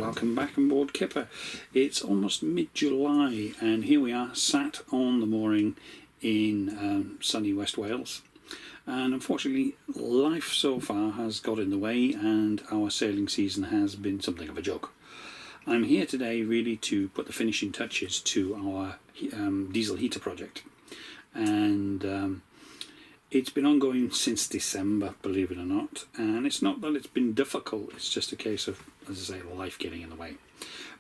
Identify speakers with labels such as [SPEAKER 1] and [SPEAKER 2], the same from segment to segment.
[SPEAKER 1] welcome back on board Kipper. It's almost mid-July and here we are sat on the mooring in sunny West Wales, and unfortunately life so far has got in the way and our sailing season has been something of a joke. I'm here today really to put the finishing touches to our diesel heater project, and it's been ongoing since December, believe it or not, and it's not that it's been difficult, it's just a case of, as I say, life getting in the way.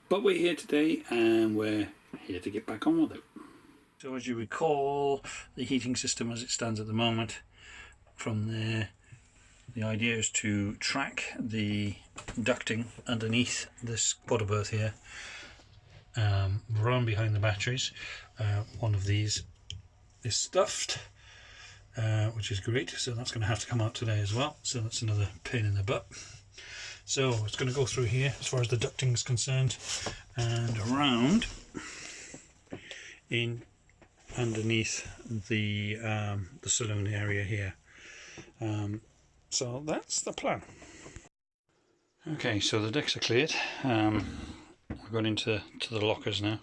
[SPEAKER 1] But we're here today and we're here to get back on with it. So as you recall, the heating system as it stands at the moment, from there the idea is to track the ducting underneath this quarter berth here, run behind the batteries. One of these is stuffed, which is great, so that's going to have to come out today as well, so that's another pain in the butt. So it's going to go through here as far as the ducting is concerned and around in underneath the saloon area here. So that's the plan. Okay, so the decks are cleared. We're going into the lockers now.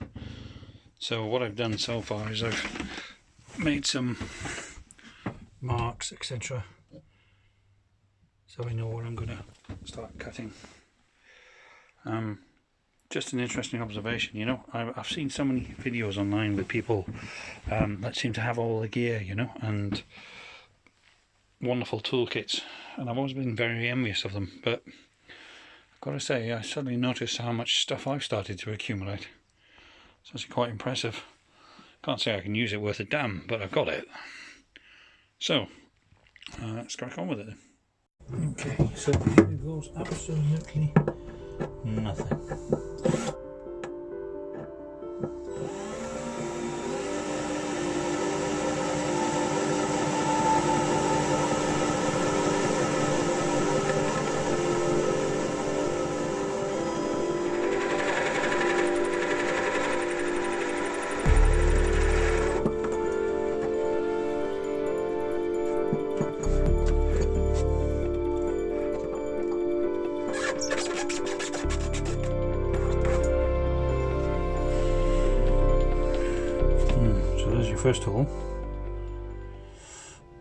[SPEAKER 1] So what I've done so far is I've made some marks, etc., so I know where I'm going to start cutting. Just an interesting observation, you know, I've seen so many videos online with people that seem to have all the gear, you know, and wonderful toolkits, and I've always been very envious of them, but I've got to say I suddenly noticed how much stuff I've started to accumulate. It's actually quite impressive. Can't say I can use it worth a damn, but I've got it. So let's crack on with it then. Okay, so it goes absolutely nothing. So there's your first hole.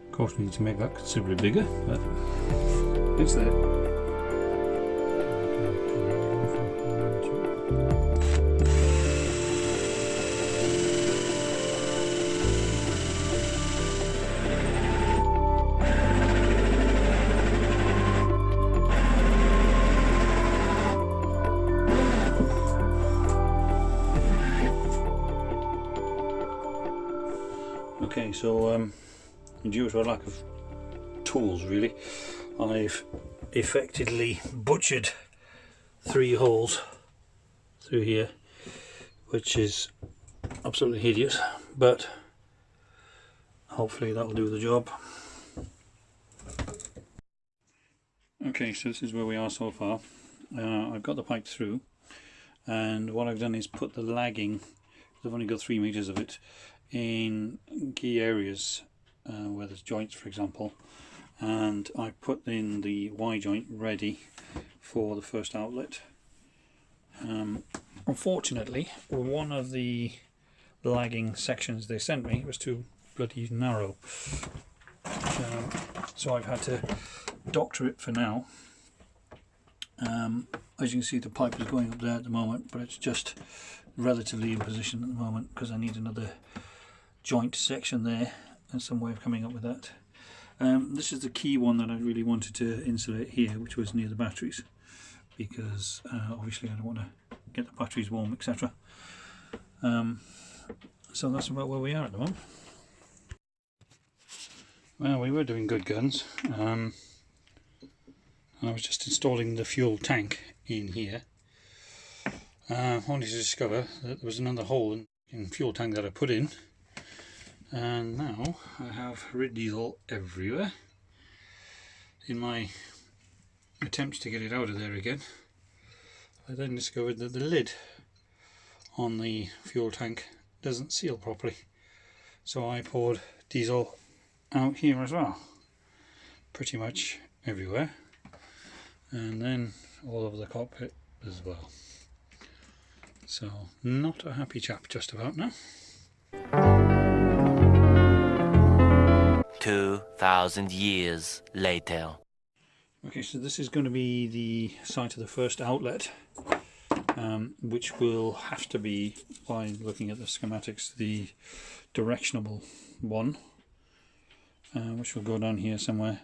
[SPEAKER 1] Of course we need to make that considerably bigger, but it's there. Okay, so due to a lack of tools really, I've effectively butchered 3 holes through here, which is absolutely hideous, but hopefully that'll do the job. Okay, so this is where we are so far. I've got the pipe through, and what I've done is put the lagging, I've only got 3 meters of it, in key areas where there's joints, for example, and I put in the Y joint ready for the first outlet. Unfortunately, one of the lagging sections they sent me was too bloody narrow, so I've had to doctor it for now. As you can see, the pipe is going up there at the moment, but it's just relatively in position at the moment because I need another joint section there and some way of coming up with that. This is the key one that I really wanted to insulate here, which was near the batteries, because obviously I don't want to get the batteries warm, etc. So that's about where we are at the moment. Well, we were doing good guns. I was just installing the fuel tank in here, only to discover that there was another hole in the fuel tank that I put in, and now I have red diesel everywhere. In my attempts to get it out of there again, I then discovered that the lid on the fuel tank doesn't seal properly, so I poured diesel out here as well, pretty much everywhere, and then all over the cockpit as well. So not a happy chap just about now.
[SPEAKER 2] 2,000 years later.
[SPEAKER 1] Okay, so this is going to be the site of the first outlet, which will have to be, by looking at the schematics, the directional one, which will go down here somewhere.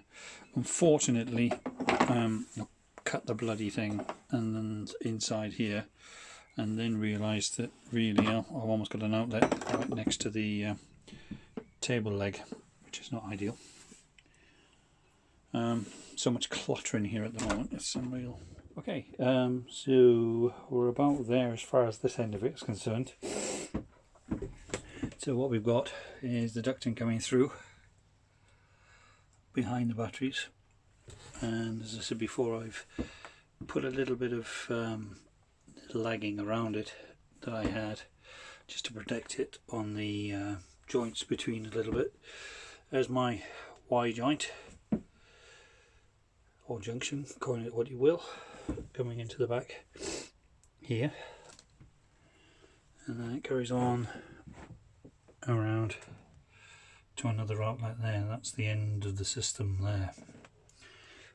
[SPEAKER 1] Unfortunately, I cut the bloody thing and then inside here, and then realised that really I've almost got an outlet right next to the table leg, which is not ideal. So much clutter in here at the moment, it's unreal. Okay, so we're about there as far as this end of it is concerned. So what we've got is the ducting coming through behind the batteries, and as I said before, I've put a little bit of lagging around it that I had just to protect it on the joints between a little bit. There's my Y joint or junction, calling it what you will, coming into the back here, and then it carries on around to another outlet there. That's the end of the system there.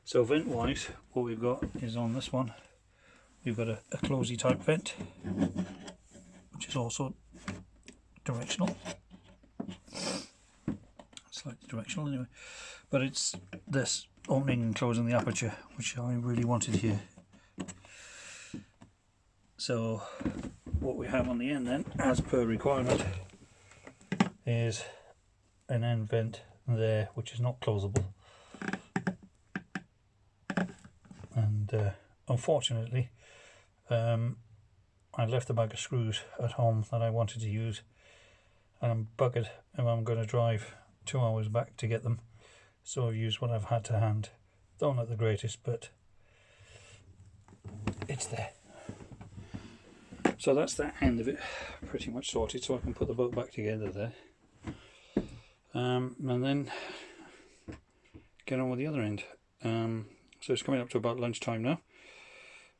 [SPEAKER 1] So vent wise, what we've got is on this one, we've got a closey type vent, which is also directional, slightly directional anyway, but it's this opening and closing the aperture which I really wanted here. So what we have on the end then, as per requirement, is an end vent there which is not closable, and unfortunately I left a bag of screws at home that I wanted to use, and I'm buggered if I'm going to drive 2 hours back to get them, so I've used what I've had to hand. Though not the greatest, but it's there. So that's that end of it pretty much sorted, so I can put the boat back together there, and then get on with the other end. So it's coming up to about lunchtime now.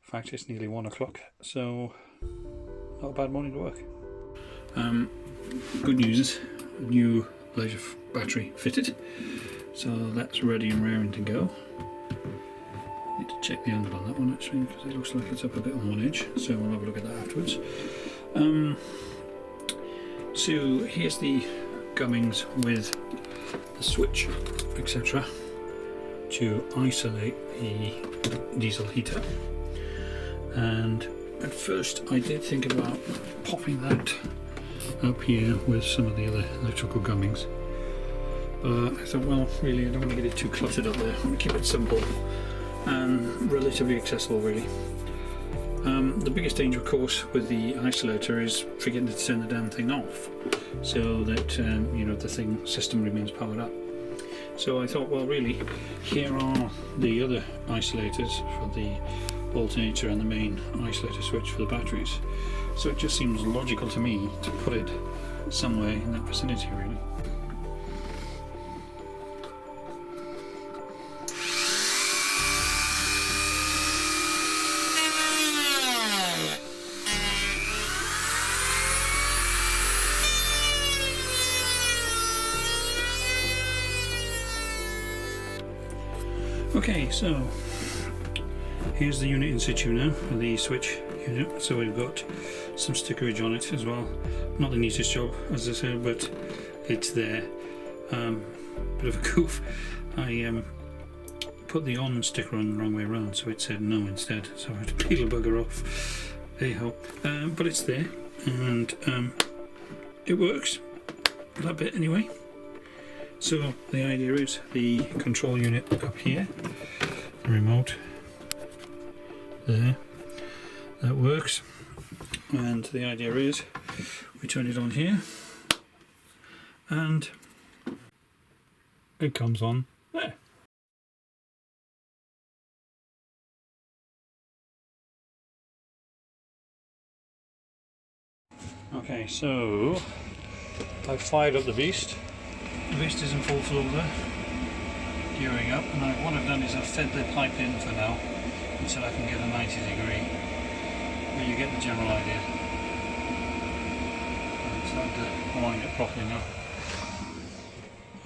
[SPEAKER 1] In fact, it's nearly 1 o'clock, so not a bad morning to work. Good news is new leisure battery fitted, so that's ready and raring to go. Need to check the angle on that one actually, because it looks like it's up a bit on one edge, so we'll have a look at that afterwards. So here's the gummings with the switch, etc., to isolate the diesel heater. And at first I did think about popping that up here with some of the other electrical gummings, but I thought, well, really I don't want to get it too cluttered up there. I want to keep it simple and relatively accessible really. The biggest danger of course with the isolator is forgetting to turn the damn thing off, so that you know, the system remains powered up. So I thought, well, really, here are the other isolators for the alternator and the main isolator switch for the batteries. So it just seems logical to me to put it somewhere in that vicinity, really. Okay, so here's the unit in situ now, for the switch unit. So we've got some stickerage on it as well. Not the neatest job, as I said, but it's there. Bit of a goof. I put the on sticker on the wrong way around, so it said no instead. So I had to peel the bugger off. Hey-ho. But it's there, and it works. That bit anyway. So the idea is the control unit up here, the remote there, that works, and the idea is we turn it on here and it comes on there. Okay, so I've fired up the beast. The beast is in full flow there, gearing up, and what I've done is I've fed the pipe in for now until I can get a 90 degree, but you get the general idea. to align it properly now.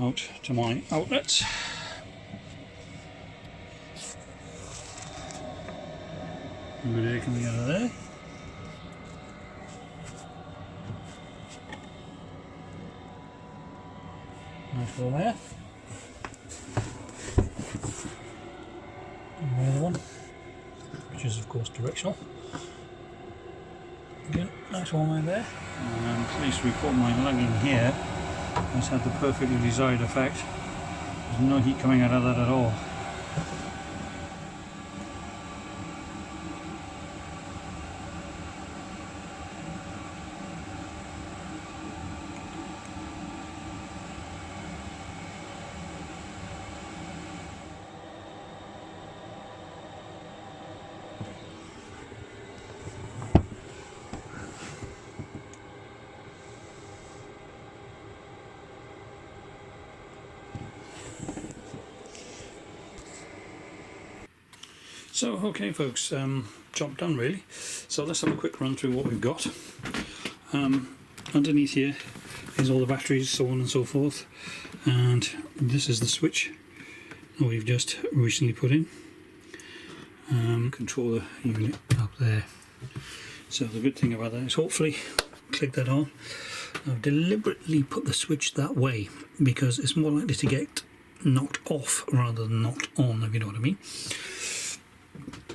[SPEAKER 1] Out to my outlets. Good air coming out of there. Nice one there. And the other one, which is of course directional. Again, nice one right there. And at least we put my lug in here. It's had the perfectly desired effect. There's no heat coming out of that at all. So okay folks, job done really. So let's have a quick run through what we've got. Underneath here is all the batteries, so on and so forth, and this is the switch that we've just recently put in. Controller unit up there. So the good thing about that is hopefully click that on. I've deliberately put the switch that way because it's more likely to get knocked off rather than knocked on, if you know what I mean.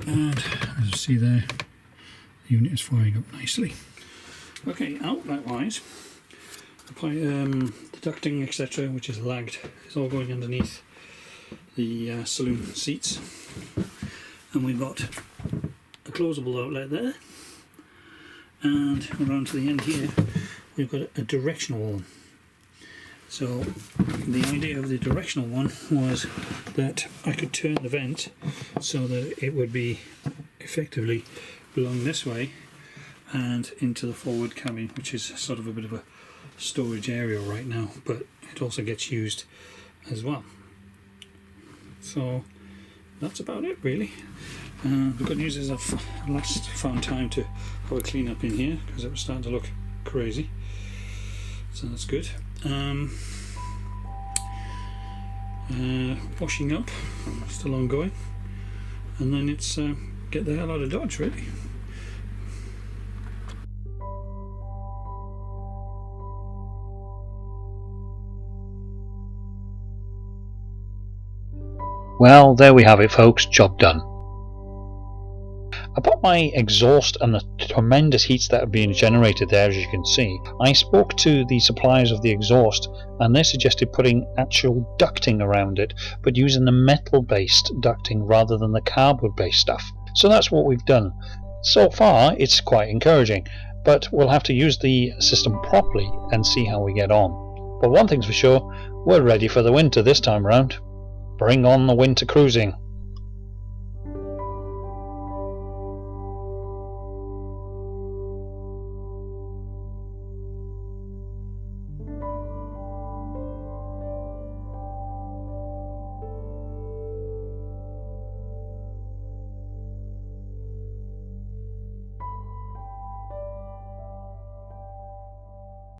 [SPEAKER 1] And as you see there, the unit is firing up nicely. Okay, outlet wise, apply the ducting etc, which is lagged, is all going underneath the saloon seats, and we've got a closable outlet there, and around to the end here we've got a directional one. So the idea of the directional one was that I could turn the vent so that it would be effectively blowing this way and into the forward cabin, which is sort of a bit of a storage area right now, but it also gets used as well. So that's about it really. The good news is I've last found time to have a clean up in here because it was starting to look crazy, so that's good. Washing up, still ongoing, and then it's get the hell out of Dodge really.
[SPEAKER 3] Well, there we have it folks, job done. About my exhaust and the tremendous heats that are being generated there, as you can see, I spoke to the suppliers of the exhaust and they suggested putting actual ducting around it, but using the metal based ducting rather than the cardboard based stuff. So that's what we've done. So far it's quite encouraging, but we'll have to use the system properly and see how we get on. But one thing's for sure, we're ready for the winter this time around. Bring on the winter cruising.